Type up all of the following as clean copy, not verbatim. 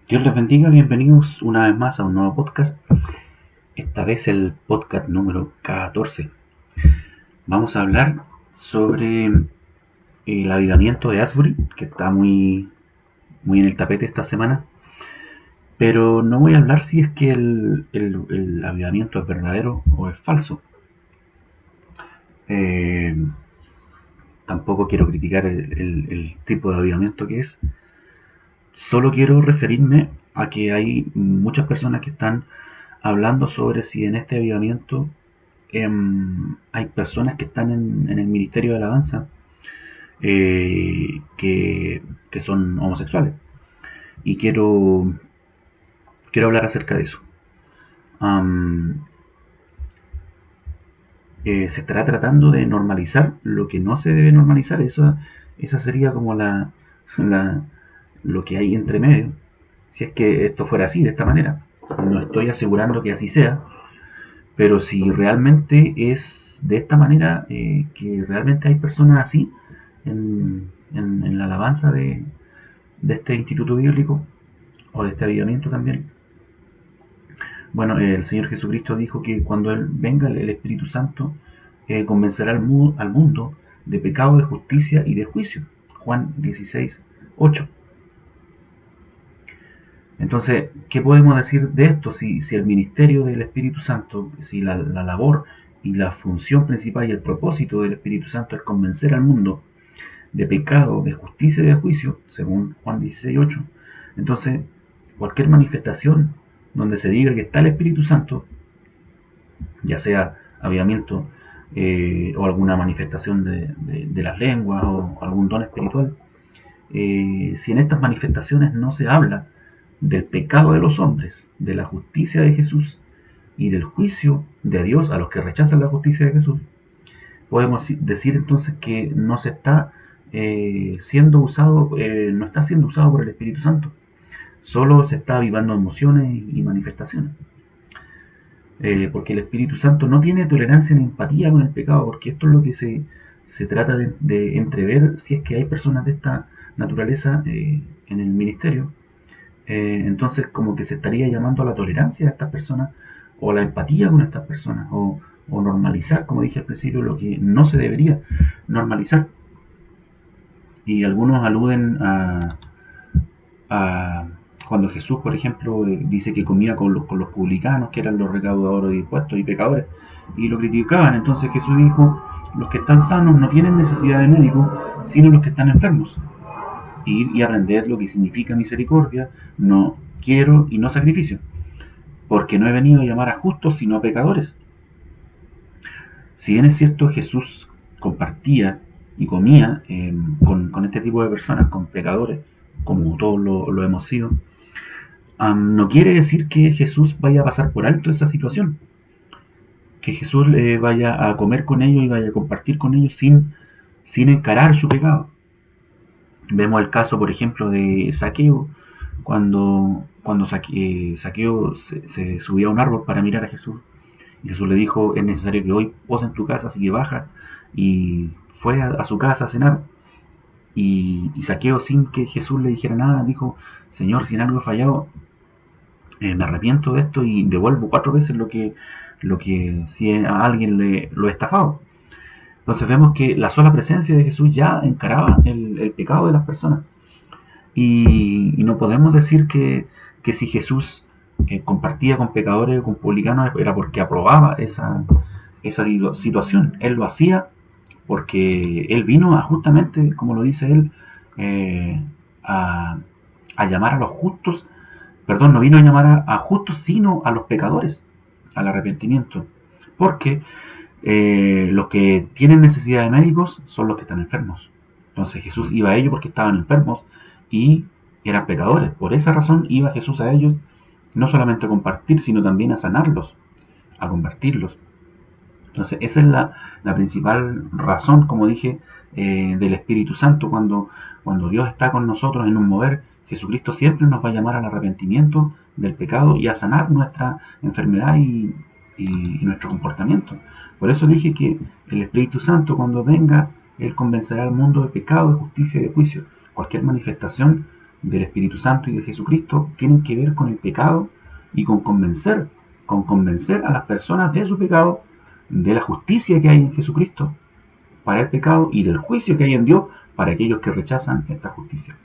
Dios les bendiga, bienvenidos una vez más a un nuevo podcast, esta vez el podcast número 14. Vamos a hablar sobre el avivamiento de Asbury, que está muy en el tapete esta semana, pero no voy a hablar si es que el avivamiento es verdadero o es falso. Eh, Tampoco quiero criticar el tipo de avivamiento que es, solo quiero referirme a que hay muchas personas que están hablando sobre si en este avivamiento hay personas que están en el ministerio de alabanza eh, que, que son homosexuales. Y quiero hablar acerca de eso. Um, Se estará tratando de normalizar lo que no se debe normalizar. Esa sería como la, lo que hay entre medio. Si es que esto fuera así, de esta manera. No estoy asegurando que así sea, pero si realmente es de esta manera, que realmente hay personas así en la alabanza de este instituto bíblico o de este avivamiento también. Bueno, el Señor Jesucristo dijo que cuando Él venga, el Espíritu Santo convencerá al mundo de pecado, de justicia y de juicio. Juan 16:8. Entonces, ¿qué podemos decir de esto? Si el ministerio del Espíritu Santo, si la labor y la función principal y el propósito del Espíritu Santo es convencer al mundo de pecado, de justicia y de juicio, según Juan 16:8, entonces cualquier manifestación donde se diga que está el Espíritu Santo, ya sea avivamiento o alguna manifestación de las lenguas o algún don espiritual, si en estas manifestaciones no se habla del pecado de los hombres, de la justicia de Jesús y del juicio de Dios a los que rechazan la justicia de Jesús, podemos decir entonces que no se está siendo usado, no está siendo usado por el Espíritu Santo, solo se está avivando emociones y manifestaciones. Porque el Espíritu Santo no tiene tolerancia ni empatía con el pecado, porque esto es lo que se trata de entrever si es que hay personas de esta naturaleza en el ministerio. Entonces como que se estaría llamando a la tolerancia de estas personas o a la empatía con estas personas o normalizar, como dije al principio, lo que no se debería normalizar. Y algunos aluden a cuando Jesús, por ejemplo, dice que comía con los publicanos, que eran los recaudadores de impuestos y pecadores, y lo criticaban. Entonces Jesús dijo, los que están sanos no tienen necesidad de médico, sino los que están enfermos. Y aprender lo que significa misericordia, no quiero y no sacrificio, porque no he venido a llamar a justos, sino a pecadores. Si bien es cierto, Jesús compartía y comía con este tipo de personas, con pecadores, como todos lo hemos sido, no quiere decir que Jesús vaya a pasar por alto esa situación, que Jesús vaya a comer con ellos y vaya a compartir con ellos sin encarar su pecado. Vemos el caso, por ejemplo, de Saqueo, cuando Saqueo se subía a un árbol para mirar a Jesús, y Jesús le dijo, es necesario que hoy pose en tu casa, así que baja, y fue a su casa a cenar, y Saqueo, sin que Jesús le dijera nada, dijo, Señor, si en algo he fallado, me arrepiento de esto y devuelvo 4 veces lo que si a alguien lo he estafado. Entonces vemos que la sola presencia de Jesús ya encaraba el pecado de las personas. Y no podemos decir que si Jesús compartía con pecadores o con publicanos era porque aprobaba esa situación. Él lo hacía porque Él vino a justamente, como lo dice Él, eh, a, a llamar a los justos. Perdón, no vino a llamar a justos, sino a los pecadores, al arrepentimiento. Porque los que tienen necesidad de médicos son los que están enfermos. Entonces Jesús iba a ellos porque estaban enfermos y eran pecadores. Por esa razón iba Jesús a ellos, no solamente a compartir, sino también a sanarlos, a convertirlos. Entonces esa es la principal razón, como dije, del Espíritu Santo. Cuando Dios está con nosotros en un mover, Jesucristo siempre nos va a llamar al arrepentimiento del pecado y a sanar nuestra enfermedad y nuestro comportamiento. Por eso dije que el Espíritu Santo, cuando venga, Él convencerá al mundo de pecado, de justicia y de juicio. Cualquier manifestación del Espíritu Santo y de Jesucristo tienen que ver con el pecado y con convencer a las personas de su pecado, de la justicia que hay en Jesucristo para el pecado y del juicio que hay en Dios para aquellos que rechazan esta justicia.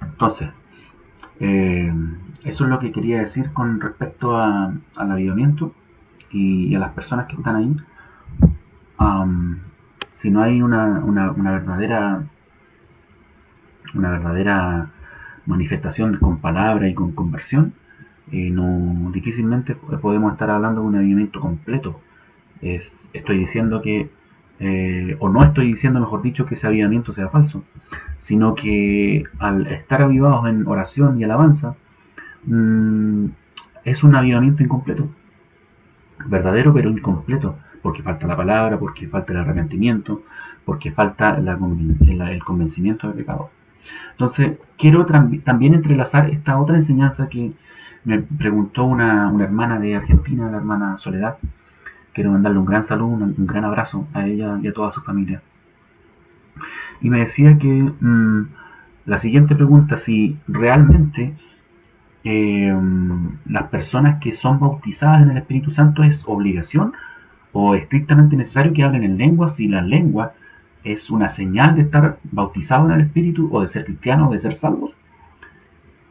Entonces, eso es lo que quería decir con respecto al avivamiento y a las personas que están ahí. Si no hay una verdadera manifestación con palabra y con conversión, difícilmente podemos estar hablando de un avivamiento completo. Estoy diciendo que, o no estoy diciendo, mejor dicho, que ese avivamiento sea falso, sino que al estar avivados en oración y alabanza, es un avivamiento incompleto, verdadero pero incompleto, porque falta la palabra, porque falta el arrepentimiento, porque falta el convencimiento del pecado. Entonces, quiero también entrelazar esta otra enseñanza que me preguntó una hermana de Argentina, la hermana Soledad. Quiero mandarle un gran saludo, un gran abrazo a ella y a toda su familia. Y me decía que la siguiente pregunta, si realmente las personas que son bautizadas en el Espíritu Santo es obligación o estrictamente necesario que hablen en lenguas, si la lengua es una señal de estar bautizado en el Espíritu o de ser cristianos, de ser salvos,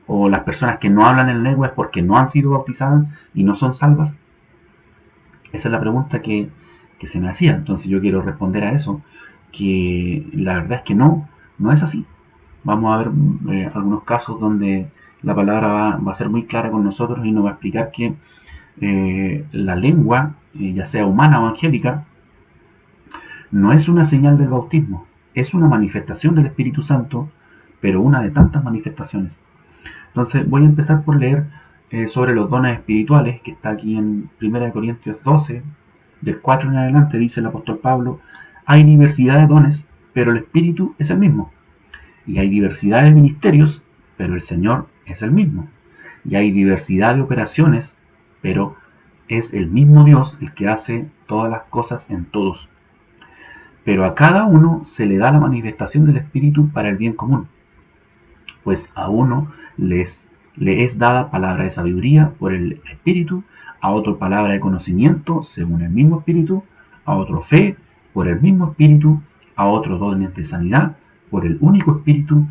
o las personas que no hablan en lengua es porque no han sido bautizadas y no son salvas. Esa es la pregunta que se me hacía. Entonces yo quiero responder a eso, que la verdad es que no es así. Vamos a ver algunos casos donde la palabra va a ser muy clara con nosotros y nos va a explicar que la lengua, ya sea humana o angélica, no es una señal del bautismo, es una manifestación del Espíritu Santo, pero una de tantas manifestaciones. Entonces voy a empezar por leer sobre los dones espirituales, que está aquí en 1 Corintios 12, del 4 en adelante, dice el apóstol Pablo: hay diversidad de dones, pero el Espíritu es el mismo. Y hay diversidad de ministerios, pero el Señor es el mismo. Y hay diversidad de operaciones, pero es el mismo Dios el que hace todas las cosas en todos. Pero a cada uno se le da la manifestación del Espíritu para el bien común. Pues a uno le es dada palabra de sabiduría por el Espíritu, a otro palabra de conocimiento según el mismo Espíritu, a otro fe por el mismo Espíritu, a otro dones de sanidad por el único Espíritu,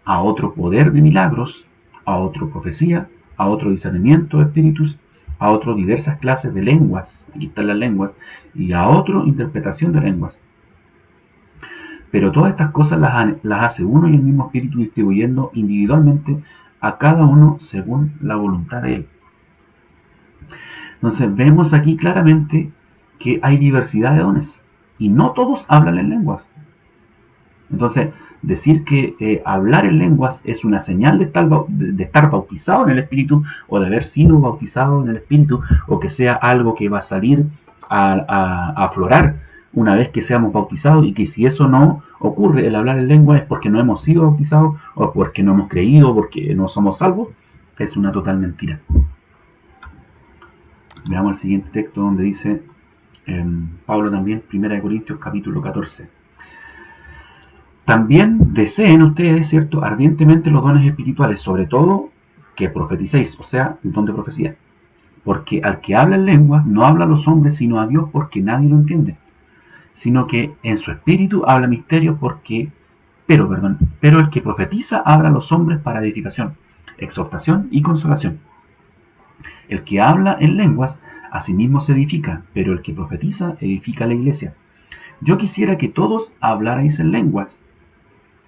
a otro poder de milagros, a otro profecía, a otro discernimiento de espíritus, a otro diversas clases de lenguas, aquí están las lenguas, y a otro interpretación de lenguas. Pero todas estas cosas las hace uno y el mismo Espíritu, distribuyendo individualmente a cada uno según la voluntad de él. Entonces vemos aquí claramente que hay diversidad de dones y no todos hablan en lenguas. Entonces, decir que hablar en lenguas es una señal de estar bautizado en el Espíritu o de haber sido bautizado en el Espíritu, o que sea algo que va a salir a aflorar una vez que seamos bautizados, y que si eso no ocurre, el hablar en lengua, es porque no hemos sido bautizados o porque no hemos creído, porque no somos salvos, es una total mentira. Veamos el siguiente texto donde dice Pablo también, 1 Corintios capítulo 14. También deseen ustedes, ¿cierto?, ardientemente los dones espirituales, sobre todo que profeticéis, o sea, el don de profecía. Porque al que habla en lenguas no habla a los hombres sino a Dios, porque nadie lo entiende. Sino que en su espíritu habla misterios, pero el que profetiza habla a los hombres para edificación, exhortación y consolación. El que habla en lenguas a sí mismo se edifica, pero el que profetiza edifica a la iglesia. Yo quisiera que todos hablarais en lenguas,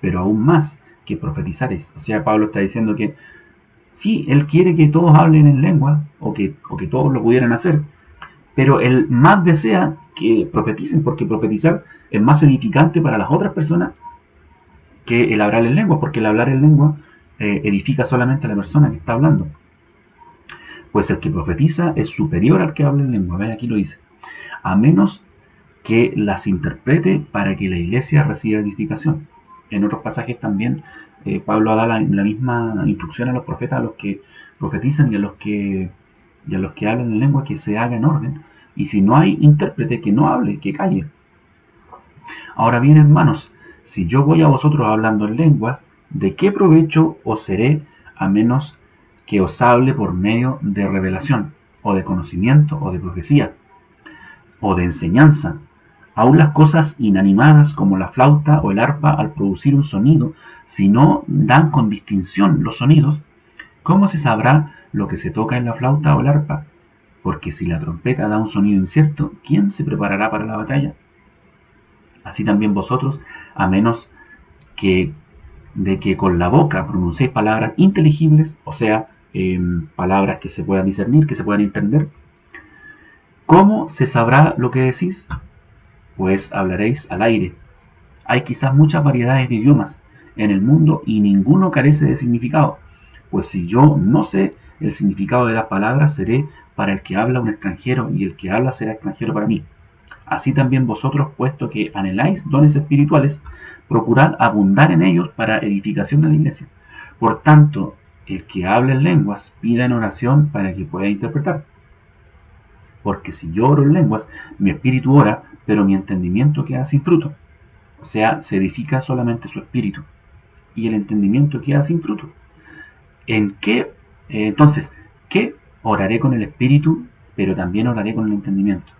pero aún más que profetizares. O sea, Pablo está diciendo que sí, él quiere que todos hablen en lengua, o que todos lo pudieran hacer, pero él más desea que profeticen, porque profetizar es más edificante para las otras personas que el hablar en lengua, porque el hablar en lengua edifica solamente a la persona que está hablando. Pues el que profetiza es superior al que habla en lengua. Ve, aquí lo dice: a menos que las interprete para que la iglesia reciba edificación. En otros pasajes también Pablo da la misma instrucción a los profetas, a los que profetizan y a los que hablan en lengua, que se haga en orden. Y si no hay intérprete, que no hable, que calle. Ahora bien, hermanos, Si yo voy a vosotros hablando en lenguas, ¿de qué provecho os seré a menos que os hable por medio de revelación, o de conocimiento, o de profecía, o de enseñanza? Aún las cosas inanimadas como la flauta o el arpa, al producir un sonido, si no dan con distinción los sonidos, ¿cómo se sabrá lo que se toca en la flauta o el arpa? Porque si la trompeta da un sonido incierto, ¿quién se preparará para la batalla? Así también vosotros, a menos que de que con la boca pronunciéis palabras inteligibles, o sea, palabras que se puedan discernir, que se puedan entender, ¿cómo se sabrá lo que decís? Pues hablaréis al aire. Hay quizás muchas variedades de idiomas en el mundo y ninguno carece de significado, pues si yo no sé el significado de las palabras, seré para el que habla un extranjero, y el que habla será extranjero para mí. Así también vosotros, puesto que anheláis dones espirituales, procurad abundar en ellos para edificación de la iglesia. Por tanto, el que habla en lenguas, pida en oración para que pueda interpretar. Porque si yo oro en lenguas, mi espíritu ora, pero mi entendimiento queda sin fruto. O sea, se edifica solamente su espíritu, y el entendimiento queda sin fruto. ¿En qué? Entonces, ¿qué? Oraré con el espíritu, pero también oraré con el entendimiento.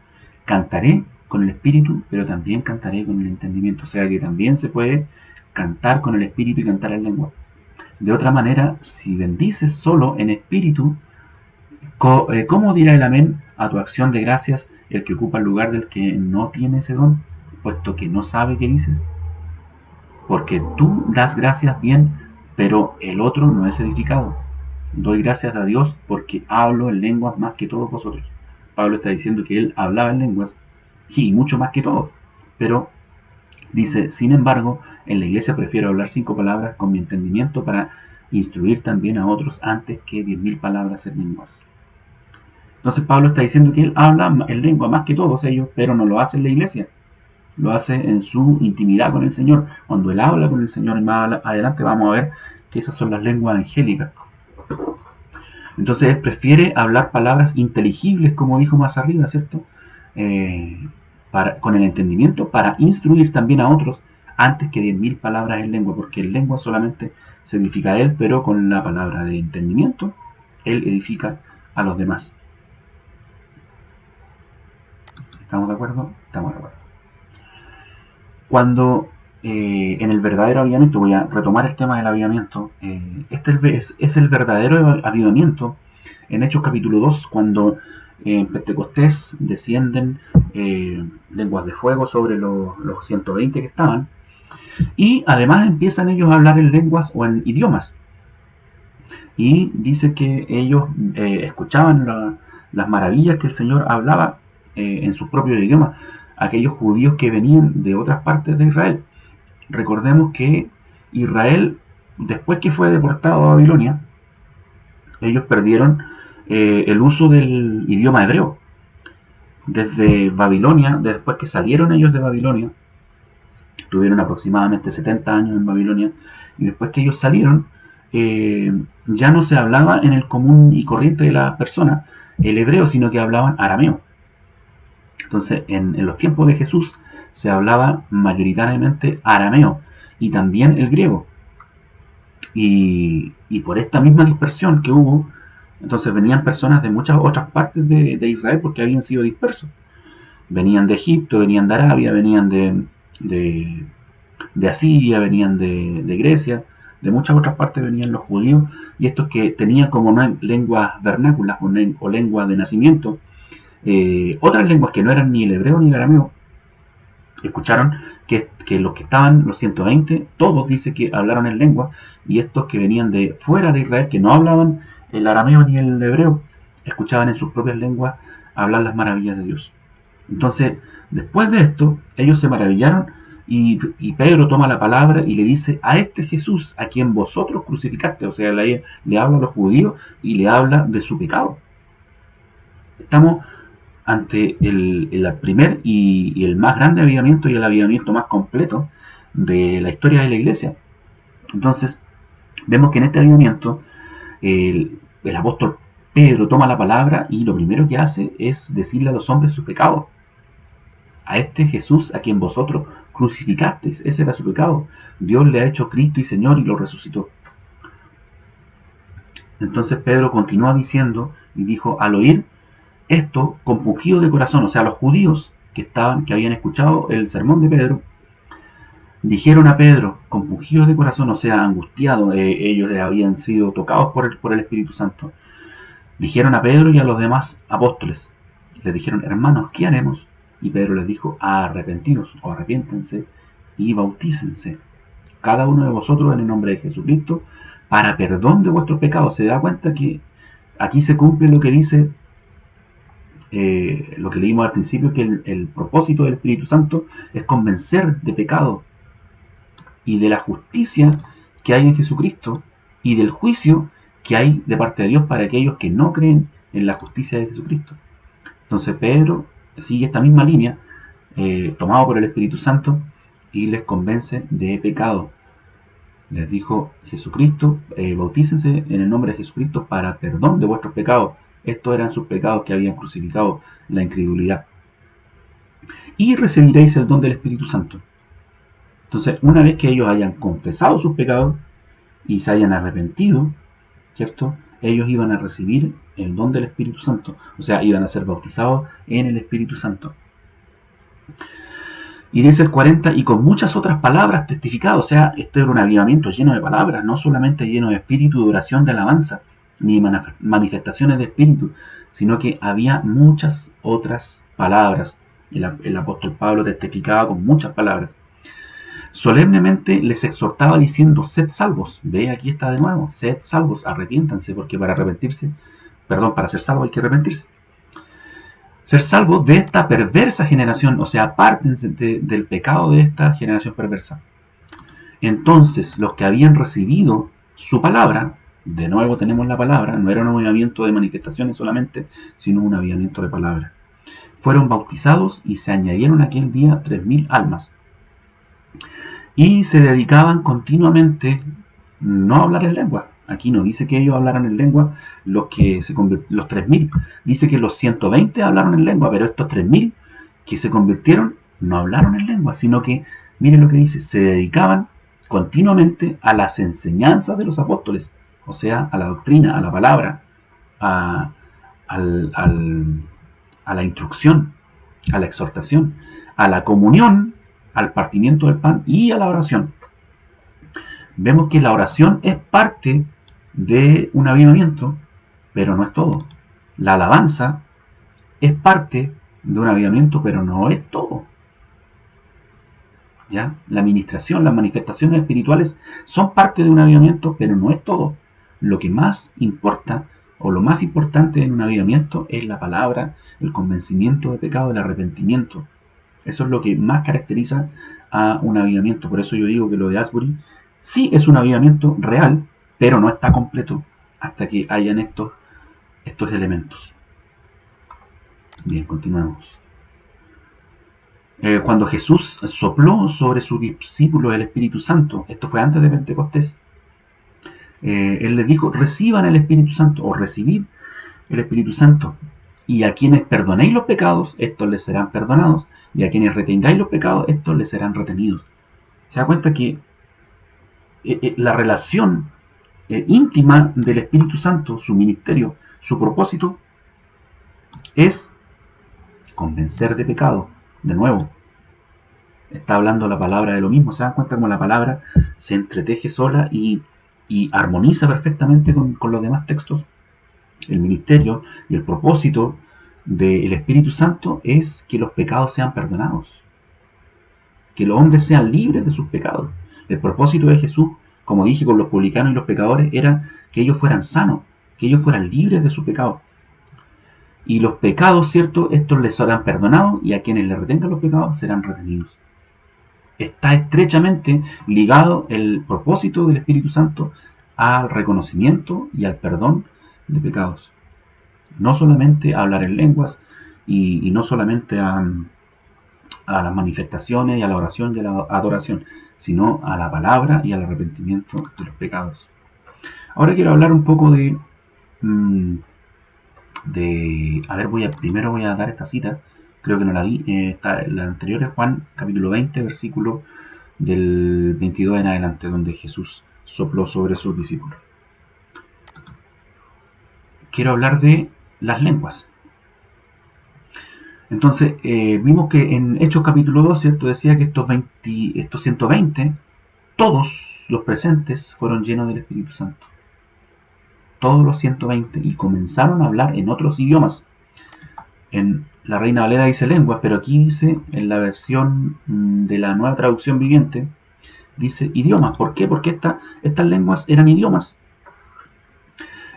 Cantaré con el espíritu, pero también cantaré con el entendimiento. O sea que también se puede cantar con el espíritu y cantar en lengua. De otra manera, si bendices solo en espíritu, ¿cómo dirá el amén a tu acción de gracias el que ocupa el lugar del que no tiene ese don, puesto que no sabe qué dices? Porque tú das gracias bien, pero el otro no es edificado. Doy gracias a Dios porque hablo en lenguas más que todos vosotros. Pablo está diciendo que él hablaba en lenguas y mucho más que todos. Pero dice, sin embargo, en la iglesia prefiero hablar 5 palabras con mi entendimiento para instruir también a otros antes que 10.000 palabras en lenguas. Entonces Pablo está diciendo que él habla en lengua más que todos ellos, pero no lo hace en la iglesia. Lo hace en su intimidad con el Señor. Cuando él habla con el Señor, y más adelante vamos a ver que esas son las lenguas angélicas. Entonces él prefiere hablar palabras inteligibles, como dijo más arriba, ¿cierto? Con el entendimiento, para instruir también a otros antes que 10.000 palabras en lengua, porque en lengua solamente se edifica a él, pero con la palabra de entendimiento, él edifica a los demás. ¿Estamos de acuerdo? Estamos de acuerdo. Cuando en el verdadero avivamiento, voy a retomar el tema del avivamiento, este es el verdadero avivamiento en Hechos capítulo 2, cuando en Pentecostés descienden lenguas de fuego sobre los 120 que estaban, y además empiezan ellos a hablar en lenguas o en idiomas, y dice que ellos escuchaban las maravillas que el Señor hablaba en sus propios idiomas, aquellos judíos que venían de otras partes de Israel. Recordemos que Israel, después que fue deportado a Babilonia, ellos perdieron el uso del idioma hebreo. Desde Babilonia, después que salieron ellos de Babilonia, tuvieron aproximadamente 70 años en Babilonia, y después que ellos salieron, ya no se hablaba en el común y corriente de las personas el hebreo, sino que hablaban arameo. Entonces, en los tiempos de Jesús se hablaba mayoritariamente arameo y también el griego. Y por esta misma dispersión que hubo, entonces venían personas de muchas otras partes de Israel porque habían sido dispersos. Venían de Egipto, venían de Arabia, venían de Asiria, venían de Grecia, de muchas otras partes venían los judíos, y estos que tenían como lenguas vernáculas o lenguas de nacimiento, otras lenguas que no eran ni el hebreo ni el arameo, escucharon que los que estaban, los 120, todos dice que hablaron en lengua, y estos que venían de fuera de Israel, que no hablaban el arameo ni el hebreo, escuchaban en sus propias lenguas hablar las maravillas de Dios. Entonces, después de esto, ellos se maravillaron, y Pedro toma la palabra y le dice, a este Jesús a quien vosotros crucificaste, o sea, le habla a los judíos y le habla de su pecado. Estamos ante el primer y el más grande avivamiento, y el avivamiento más completo de la historia de la iglesia. Entonces, vemos que en este avivamiento el apóstol Pedro toma la palabra y lo primero que hace es decirle a los hombres su pecado. A este Jesús a quien vosotros crucificasteis, ese era su pecado. Dios le ha hecho Cristo y Señor y lo resucitó. Entonces Pedro continúa diciendo y dijo, al oír esto, compungido de corazón, o sea, los judíos que habían escuchado el sermón de Pedro, dijeron a Pedro, compungidos de corazón, o sea, angustiados, ellos habían sido tocados por el Espíritu Santo, dijeron a Pedro y a los demás apóstoles, les dijeron, hermanos, ¿qué haremos? Y Pedro les dijo, arrepentidos o arrepiéntense y bautícense, cada uno de vosotros en el nombre de Jesucristo, para perdón de vuestros pecados. Se da cuenta que aquí se cumple lo que dice, lo que leímos al principio, que el propósito del Espíritu Santo es convencer de pecado y de la justicia que hay en Jesucristo y del juicio que hay de parte de Dios para aquellos que no creen en la justicia de Jesucristo. Entonces Pedro sigue esta misma línea, tomado por el Espíritu Santo, y les convence de pecado. Les dijo Jesucristo, bautícense en el nombre de Jesucristo para perdón de vuestros pecados. Estos eran sus pecados que habían crucificado la incredulidad. Y recibiréis el don del Espíritu Santo. Entonces, una vez que ellos hayan confesado sus pecados y se hayan arrepentido, ¿cierto? Ellos iban a recibir el don del Espíritu Santo. O sea, iban a ser bautizados en el Espíritu Santo. Y dice el 40, y con muchas otras palabras testificado. O sea, esto era un avivamiento lleno de palabras, no solamente lleno de espíritu, de oración, de alabanza, ni manifestaciones de espíritu, sino que había muchas otras palabras. El apóstol Pablo testificaba con muchas palabras. Solemnemente les exhortaba diciendo, sed salvos. Ve, aquí está de nuevo, sed salvos, arrepiéntanse, porque para ser salvo hay que arrepentirse. Ser salvos de esta perversa generación, o sea, apártense del pecado de esta generación perversa. Entonces, los que habían recibido su palabra, de nuevo tenemos la palabra, no era un avivamiento de manifestaciones solamente, sino un avivamiento de palabra. Fueron bautizados y se añadieron aquel día 3.000 almas. Y se dedicaban continuamente no a hablar en lengua. Aquí no dice que ellos hablaran en lengua los 3.000. Dice que los 120 hablaron en lengua, pero estos 3.000 que se convirtieron no hablaron en lengua, sino que, miren lo que dice, se dedicaban continuamente a las enseñanzas de los apóstoles, o sea, a la doctrina, a la palabra, a la instrucción, a la exhortación, a la comunión, al partimiento del pan y a la oración. Vemos que la oración es parte de un avivamiento, pero no es todo. La alabanza es parte de un avivamiento, pero no es todo. ¿Ya? La administración, las manifestaciones espirituales son parte de un avivamiento, pero no es todo. Lo que más importa, o lo más importante en un avivamiento, es la palabra, el convencimiento de pecado, el arrepentimiento. Eso es lo que más caracteriza a un avivamiento. Por eso yo digo que lo de Asbury sí es un avivamiento real, pero no está completo hasta que hayan estos elementos. Bien, continuemos. Cuando Jesús sopló sobre sus discípulos el Espíritu Santo, esto fue antes de Pentecostés, Él les dijo, reciban el Espíritu Santo, o recibid el Espíritu Santo, y a quienes perdonéis los pecados, estos les serán perdonados, y a quienes retengáis los pecados, estos les serán retenidos. Se da cuenta que la relación íntima del Espíritu Santo, su ministerio, su propósito, es convencer de pecado. De nuevo, está hablando la palabra de lo mismo. Se dan cuenta cómo la palabra se entreteje sola y armoniza perfectamente con los demás textos. El ministerio y el propósito del Espíritu Santo es que los pecados sean perdonados, que los hombres sean libres de sus pecados. El propósito de Jesús, como dije, con los publicanos y los pecadores, era que ellos fueran sanos, que ellos fueran libres de sus pecados. Y los pecados, ¿cierto? Estos les serán perdonados, y a quienes les retengan los pecados serán retenidos. Está estrechamente ligado el propósito del Espíritu Santo al reconocimiento y al perdón de pecados. No solamente a hablar en lenguas y no solamente a las manifestaciones y a la oración y a la adoración, sino a la palabra y al arrepentimiento de los pecados. Ahora quiero hablar un poco primero voy a dar esta cita creo que no la di, la anterior es Juan capítulo 20, versículo del 22 en adelante, donde Jesús sopló sobre sus discípulos. Quiero hablar de las lenguas. Entonces, vimos que en Hechos capítulo 2, ¿cierto? Decía que estos 120, todos los presentes fueron llenos del Espíritu Santo. Todos los 120, y comenzaron a hablar en otros idiomas. En la Reina Valera dice lenguas, pero aquí dice, en la versión de la Nueva Traducción Viviente, dice idiomas. ¿Por qué? Porque estas lenguas eran idiomas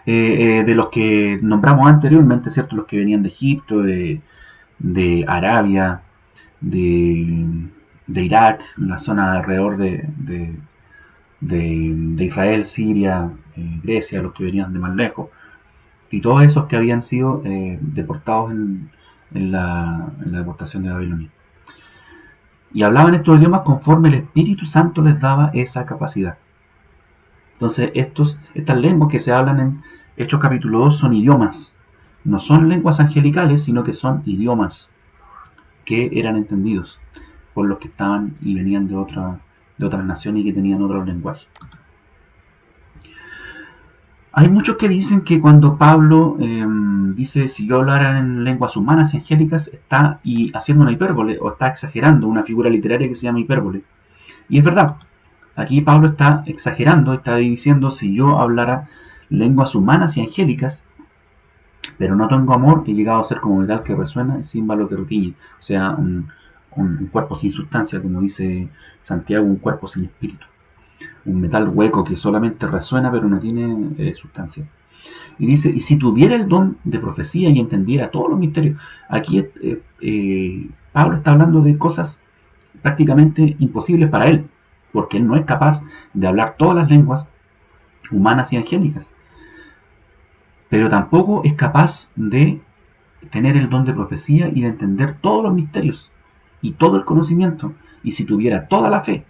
de los que nombramos anteriormente, ¿cierto? Los que venían de Egipto, de Arabia, de Irak, la zona alrededor de Israel, Siria, Grecia, los que venían de más lejos, y todos esos que habían sido deportados en la deportación de Babilonia. Y hablaban estos idiomas conforme el Espíritu Santo les daba esa capacidad. Entonces, estas lenguas que se hablan en Hechos capítulo 2 son idiomas. No son lenguas angelicales, sino que son idiomas que eran entendidos por los que estaban y venían de otras naciones y que tenían otros lenguajes. Hay muchos que dicen que cuando Pablo dice si yo hablara en lenguas humanas y angélicas, está haciendo una hipérbole o está exagerando, una figura literaria que se llama hipérbole. Y es verdad, aquí Pablo está exagerando, está diciendo si yo hablara lenguas humanas y angélicas, pero no tengo amor, he llegado a ser como metal que resuena y címbalo que retiñe. O sea, un cuerpo sin sustancia, como dice Santiago, un cuerpo sin espíritu. Un metal hueco que solamente resuena pero no tiene sustancia. Y dice, y si tuviera el don de profecía y entendiera todos los misterios. Aquí Pablo está hablando de cosas prácticamente imposibles para él, porque él no es capaz de hablar todas las lenguas humanas y angélicas, pero tampoco es capaz de tener el don de profecía y de entender todos los misterios y todo el conocimiento. Y si tuviera toda la fe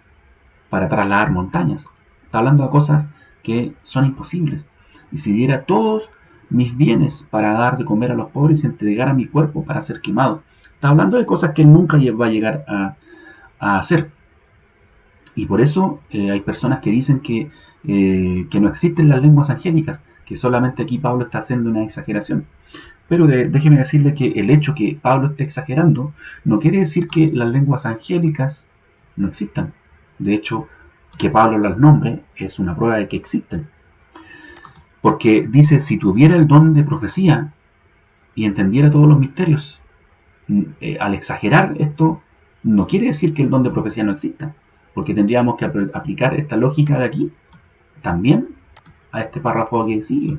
para trasladar montañas, está hablando de cosas que son imposibles. Y si diera todos mis bienes para dar de comer a los pobres y entregara mi cuerpo para ser quemado, está hablando de cosas que nunca va a llegar a hacer. Y por eso hay personas que dicen que no existen las lenguas angélicas, que solamente aquí Pablo está haciendo una exageración. Pero déjeme decirle que el hecho que Pablo esté exagerando no quiere decir que las lenguas angélicas no existan. De hecho, que Pablo las nombre es una prueba de que existen. Porque dice, si tuviera el don de profecía y entendiera todos los misterios, al exagerar esto, no quiere decir que el don de profecía no exista. Porque tendríamos que aplicar esta lógica de aquí también a este párrafo que sigue.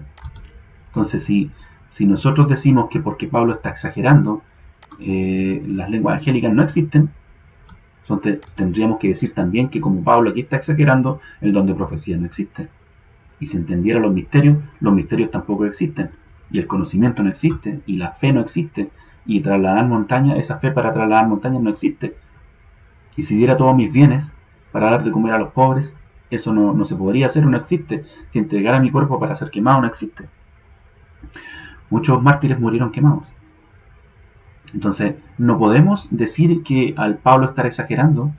Entonces, si nosotros decimos que porque Pablo está exagerando, las lenguas angélicas no existen, entonces tendríamos que decir también que como Pablo aquí está exagerando, el don de profecía no existe. Y si entendiera los misterios tampoco existen. Y el conocimiento no existe, y la fe no existe, y trasladar montañas, esa fe para trasladar montañas no existe. Y si diera todos mis bienes para dar de comer a los pobres, eso no se podría hacer, no existe. Si entregara mi cuerpo para ser quemado, no existe. Muchos mártires murieron quemados. Entonces, no podemos decir que al Pablo estar exagerando,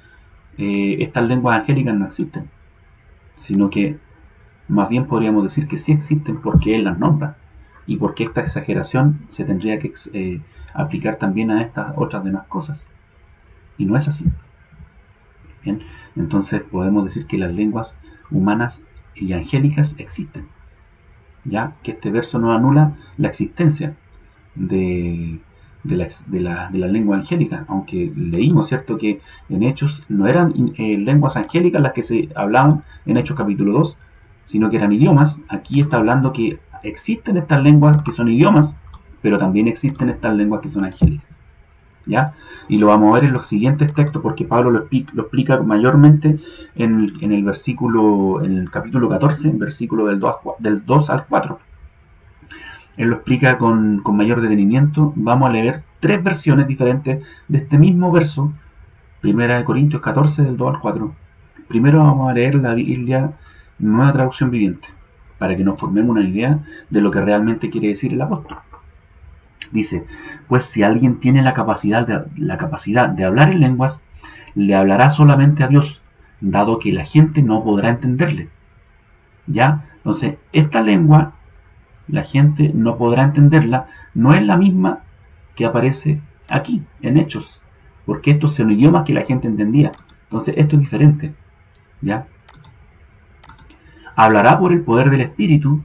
estas lenguas angélicas no existen, sino que más bien podríamos decir que sí existen porque él las nombra y porque esta exageración se tendría que aplicar también a estas otras demás cosas. Y no es así. Bien, entonces podemos decir que las lenguas humanas y angélicas existen, ya que este verso no anula la existencia de la lengua angélica, aunque leímos, ¿cierto?, que en Hechos no eran lenguas angélicas las que se hablaban en Hechos capítulo 2, sino que eran idiomas. Aquí está hablando que existen estas lenguas que son idiomas, pero también existen estas lenguas que son angélicas, ¿ya? Y lo vamos a ver en los siguientes textos, porque Pablo lo explica mayormente en el capítulo 14, versículo del 2 al 4. Él lo explica con mayor detenimiento. Vamos a leer 3 versiones diferentes de este mismo verso, 1 Corintios 14, del 2 al 4. Primero vamos a leer la Biblia Nueva Traducción Viviente, para que nos formemos una idea de lo que realmente quiere decir el apóstol. Dice, pues si alguien tiene la capacidad de hablar en lenguas, le hablará solamente a Dios, dado que la gente no podrá entenderle. ¿Ya? Entonces, esta lengua, la gente no podrá entenderla, no es la misma que aparece aquí, en Hechos, porque estos son idiomas que la gente entendía. Entonces, esto es diferente. ¿Ya? Hablará por el poder del Espíritu,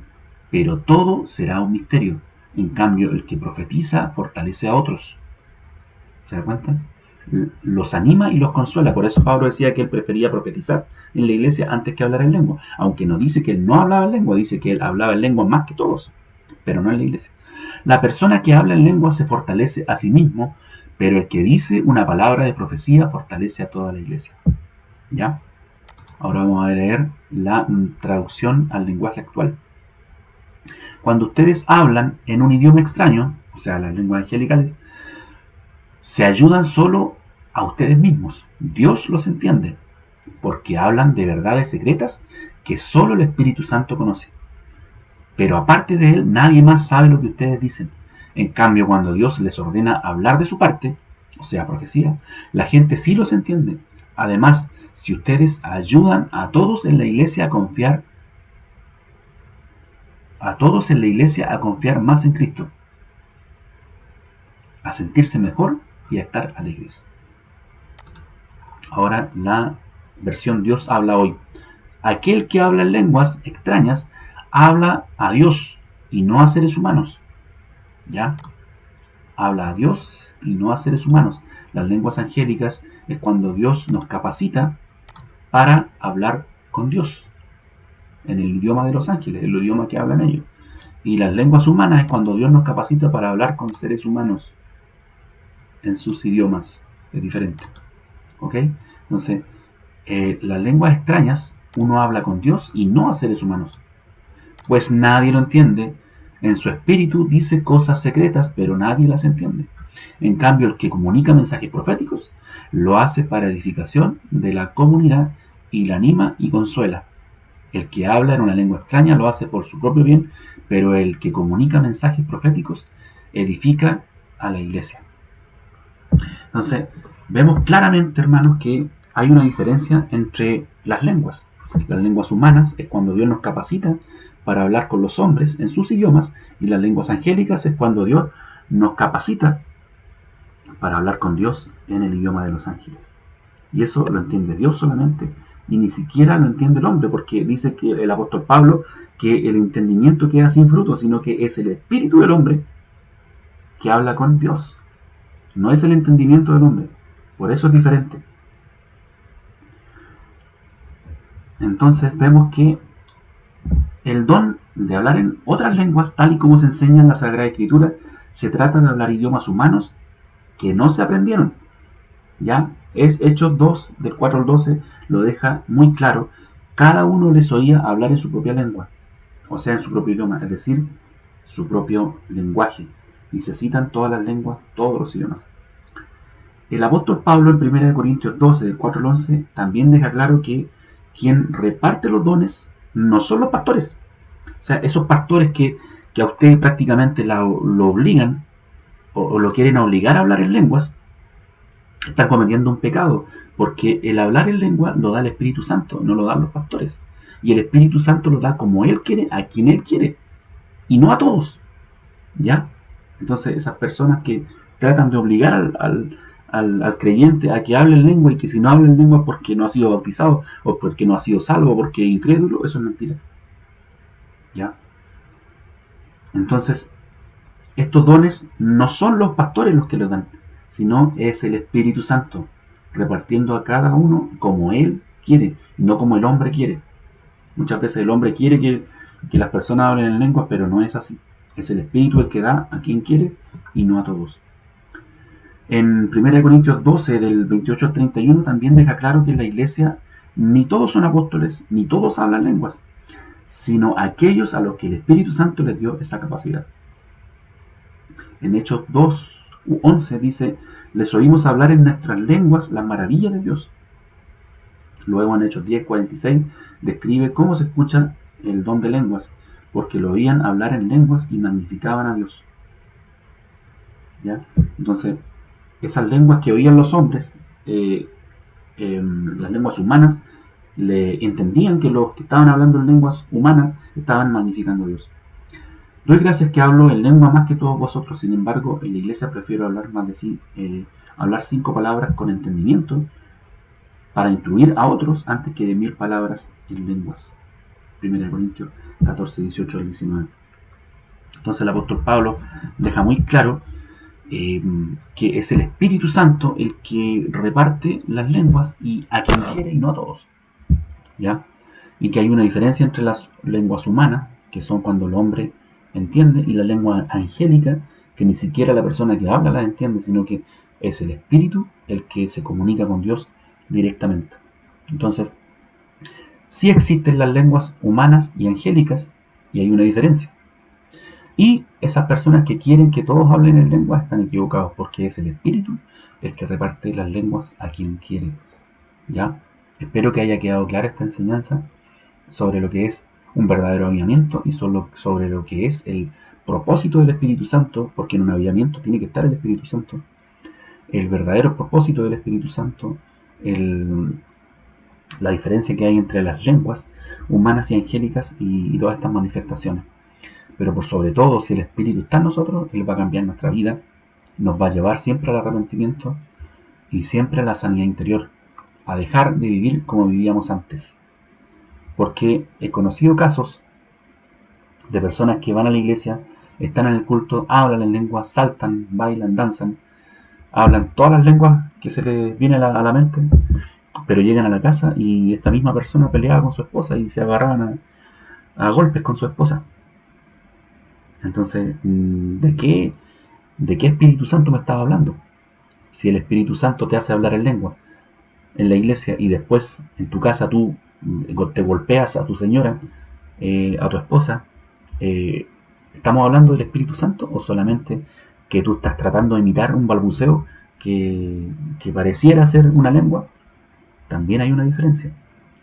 pero todo será un misterio. En cambio, el que profetiza fortalece a otros. ¿Se da cuenta? Los anima y los consuela. Por eso Pablo decía que él prefería profetizar en la iglesia antes que hablar en lengua. Aunque no dice que él no hablaba en lengua, dice que él hablaba en lengua más que todos, pero no en la iglesia. La persona que habla en lengua se fortalece a sí mismo, pero el que dice una palabra de profecía fortalece a toda la iglesia. ¿Ya? Ahora vamos a leer la traducción al lenguaje actual. Cuando ustedes hablan en un idioma extraño, o sea, las lenguas angelicales, se ayudan solo a ustedes mismos. Dios los entiende, porque hablan de verdades secretas que solo el Espíritu Santo conoce. Pero aparte de él, nadie más sabe lo que ustedes dicen. En cambio, cuando Dios les ordena hablar de su parte, o sea, profecía, la gente sí los entiende. Además, si ustedes ayudan a todos en la iglesia a confiar más en Cristo, a sentirse mejor y a estar alegres. Ahora la versión Dios habla hoy. Aquel que habla en lenguas extrañas habla a Dios y no a seres humanos. ¿Ya? Habla a Dios y no a seres humanos. Las lenguas angélicas es cuando Dios nos capacita para hablar con Dios en el idioma de los ángeles, el idioma que hablan ellos. Y las lenguas humanas es cuando Dios nos capacita para hablar con seres humanos en sus idiomas. Es diferente. ¿Ok? Entonces, las lenguas extrañas, uno habla con Dios y no a seres humanos. Pues nadie lo entiende. En su espíritu dice cosas secretas, pero nadie las entiende. En cambio, el que comunica mensajes proféticos lo hace para edificación de la comunidad y la anima y consuela. El que habla en una lengua extraña lo hace por su propio bien, pero el que comunica mensajes proféticos edifica a la iglesia. Entonces, vemos claramente, hermanos, que hay una diferencia entre las lenguas. Las lenguas humanas es cuando Dios nos capacita para hablar con los hombres en sus idiomas, y las lenguas angélicas es cuando Dios nos capacita para hablar con Dios en el idioma de los ángeles. Y eso lo entiende Dios solamente, y ni siquiera lo entiende el hombre, porque dice que el apóstol Pablo que el entendimiento queda sin fruto, sino que es el espíritu del hombre que habla con Dios. No es el entendimiento del hombre. Por eso es diferente. Entonces vemos que el don de hablar en otras lenguas, tal y como se enseña en la Sagrada Escritura, se trata de hablar idiomas humanos que no se aprendieron. ¿Ya? Es Hechos 2, del 4 al 12, lo deja muy claro. Cada uno les oía hablar en su propia lengua, o sea, en su propio idioma, es decir, su propio lenguaje. Y se citan todas las lenguas, todos los idiomas. El apóstol Pablo en 1 Corintios 12, del 4 al 11, también deja claro que quien reparte los dones no son los pastores. O sea, esos pastores que a usted prácticamente lo obligan o lo quieren obligar a hablar en lenguas, están cometiendo un pecado, porque el hablar en lengua lo da el Espíritu Santo, no lo dan los pastores. Y el Espíritu Santo lo da como Él quiere, a quien Él quiere, y no a todos. ¿Ya? Entonces esas personas que tratan de obligar al creyente a que hable en lengua, y que si no habla en lengua porque no ha sido bautizado, o porque no ha sido salvo, o porque es incrédulo, eso es mentira. ¿Ya? Entonces, estos dones no son los pastores los que los dan, sino es el Espíritu Santo, repartiendo a cada uno como Él quiere, no como el hombre quiere. Muchas veces el hombre quiere que las personas hablen en lenguas, pero no es así. Es el Espíritu el que da a quien quiere y no a todos. En 1 Corintios 12, del 28 al 31, también deja claro que en la iglesia ni todos son apóstoles, ni todos hablan lenguas, sino aquellos a los que el Espíritu Santo les dio esa capacidad. En Hechos 2, 11 dice, les oímos hablar en nuestras lenguas las maravillas de Dios. Luego en Hechos 10, 46 describe cómo se escucha el don de lenguas, porque lo oían hablar en lenguas y magnificaban a Dios. ¿ya? Entonces, esas lenguas que oían los hombres, las lenguas humanas, le entendían que los que estaban hablando en lenguas humanas estaban magnificando a Dios. Doy gracias que hablo en lengua más que todos vosotros, sin embargo, en la iglesia prefiero hablar más de sí, hablar 5 palabras con entendimiento para instruir a otros antes que de 1000 palabras en lenguas. 1 Corintios 14, 18 al 19. Entonces el apóstol Pablo deja muy claro que es el Espíritu Santo el que reparte las lenguas y a quien quiere y no a todos, ¿ya? Y que hay una diferencia entre las lenguas humanas, que son cuando el hombre entiende, y la lengua angélica, que ni siquiera la persona que habla la entiende, sino que es el Espíritu el que se comunica con Dios directamente. Entonces, sí existen las lenguas humanas y angélicas, y hay una diferencia. Y esas personas que quieren que todos hablen en lenguas están equivocados, porque es el Espíritu el que reparte las lenguas a quien quiere, ¿ya? Espero que haya quedado clara esta enseñanza sobre lo que es un verdadero avivamiento y sobre lo que es el propósito del Espíritu Santo, porque en un avivamiento tiene que estar el Espíritu Santo, el verdadero propósito del Espíritu Santo, la diferencia que hay entre las lenguas humanas y angélicas y todas estas manifestaciones. Pero por sobre todo, si el Espíritu está en nosotros, Él va a cambiar nuestra vida, nos va a llevar siempre al arrepentimiento y siempre a la sanidad interior, a dejar de vivir como vivíamos antes. Porque he conocido casos de personas que van a la iglesia, están en el culto, hablan en lenguas, saltan, bailan, danzan, hablan todas las lenguas que se les viene a la mente, pero llegan a la casa y esta misma persona peleaba con su esposa y se agarraban a golpes con su esposa. Entonces, ¿de qué Espíritu Santo me estaba hablando? Si el Espíritu Santo te hace hablar en lengua en la iglesia y después en tu casa tú te golpeas a tu señora, a tu esposa, ¿estamos hablando del Espíritu Santo o solamente que tú estás tratando de imitar un balbuceo que pareciera ser una lengua? También hay una diferencia.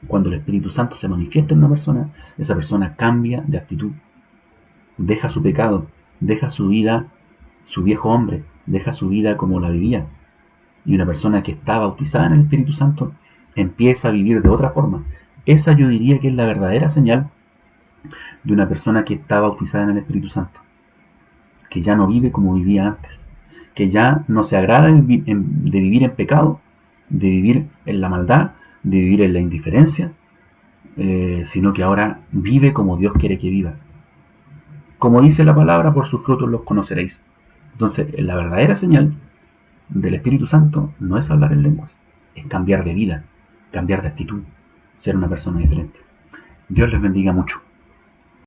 Cuando el Espíritu Santo se manifiesta en una persona, esa persona cambia de actitud, deja su pecado, deja su vida, su viejo hombre, deja su vida como la vivía. Y una persona que está bautizada en el Espíritu Santo empieza a vivir de otra forma. Esa yo diría que es la verdadera señal de una persona que está bautizada en el Espíritu Santo, que ya no vive como vivía antes, que ya no se agrada de vivir en pecado, de vivir en la maldad, de vivir en la indiferencia, sino que ahora vive como Dios quiere que viva. Como dice la palabra, por sus frutos los conoceréis. Entonces, la verdadera señal del Espíritu Santo no es hablar en lenguas, es cambiar de vida, cambiar de actitud, ser una persona diferente. Dios les bendiga mucho.